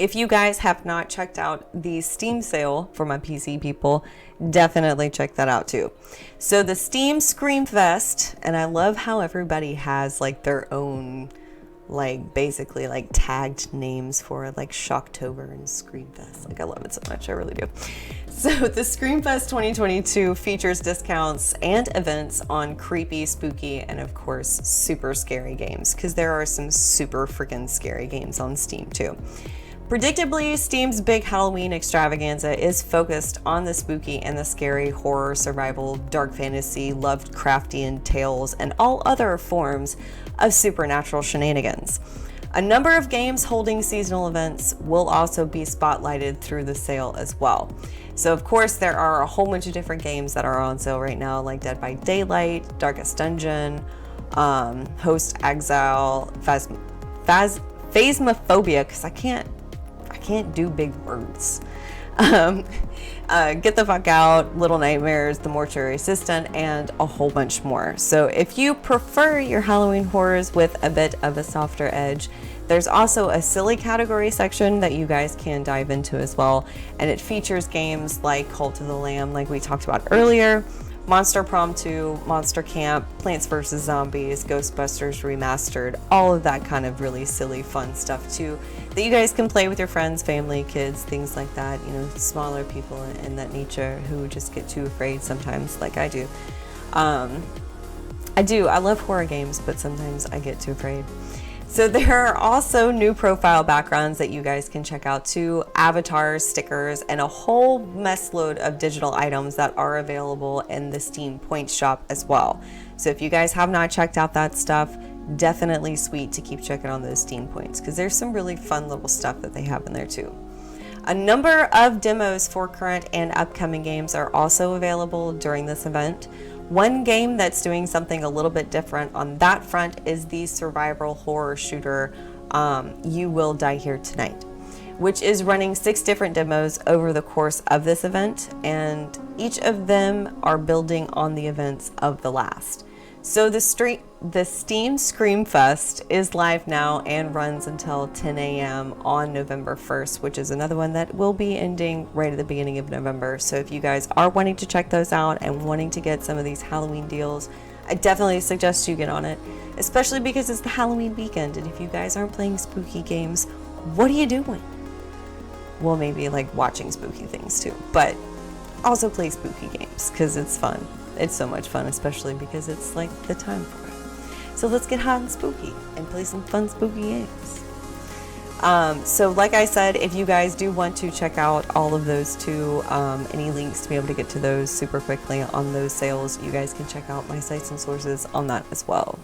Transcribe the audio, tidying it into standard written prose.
if you guys have not checked out the Steam sale for my PC people, definitely check that out too. So the Steam Screamfest, and I love how everybody has like their own, like basically like tagged names for it, like Shocktober and Screamfest. Like I love it so much, I really do. So the Screamfest 2022 features discounts and events on creepy, spooky, and of course super scary games, because there are some super freaking scary games on Steam too. Predictably, Steam's big Halloween extravaganza is focused on the spooky and the scary, horror, survival, dark fantasy, Lovecraftian tales, and all other forms of supernatural shenanigans. A number of games holding seasonal events will also be spotlighted through the sale as well. So of course there are a whole bunch of different games that are on sale right now, like Dead by Daylight, Darkest Dungeon, Host Exile, Phasmophobia, because I can't do big words. Get the Fuck Out, Little Nightmares, The Mortuary Assistant, and a whole bunch more. So if you prefer your Halloween horrors with a bit of a softer edge, there's also a silly category section that you guys can dive into as well. And it features games like Cult of the Lamb, like we talked about earlier, Monster Prom 2, Monster Camp, Plants vs. Zombies, Ghostbusters Remastered, all of that kind of really silly, fun stuff too, that you guys can play with your friends, family, kids, things like that, you know, smaller people in that nature who just get too afraid sometimes, like I do. I love horror games, but sometimes I get too afraid. So there are also new profile backgrounds that you guys can check out too, avatars, stickers, and a whole mess load of digital items that are available in the Steam Points shop as well. So if you guys have not checked out that stuff, definitely sweet to keep checking on those Steam Points, because there's some really fun little stuff that they have in there too. A number of demos for current and upcoming games are also available during this event. One game that's doing something a little bit different on that front is the survival horror shooter You Will Die Here Tonight, which is running 6 different demos over the course of this event, and each of them are building on the events of the last. So the Steam Screamfest is live now and runs until 10 a.m. on November 1st, which is another one that will be ending right at the beginning of November. So if you guys are wanting to check those out and wanting to get some of these Halloween deals, I definitely suggest you get on it, especially because it's the Halloween weekend. And if you guys aren't playing spooky games, what are you doing? Well, maybe like watching spooky things too, but also play spooky games because it's fun. It's so much fun, especially because it's like the time for it. So let's get hot and spooky and play some fun spooky games. So like I said, if you guys do want to check out all of those too, any links to be able to get to those super quickly on those sales, you guys can check out my sites and sources on that as well.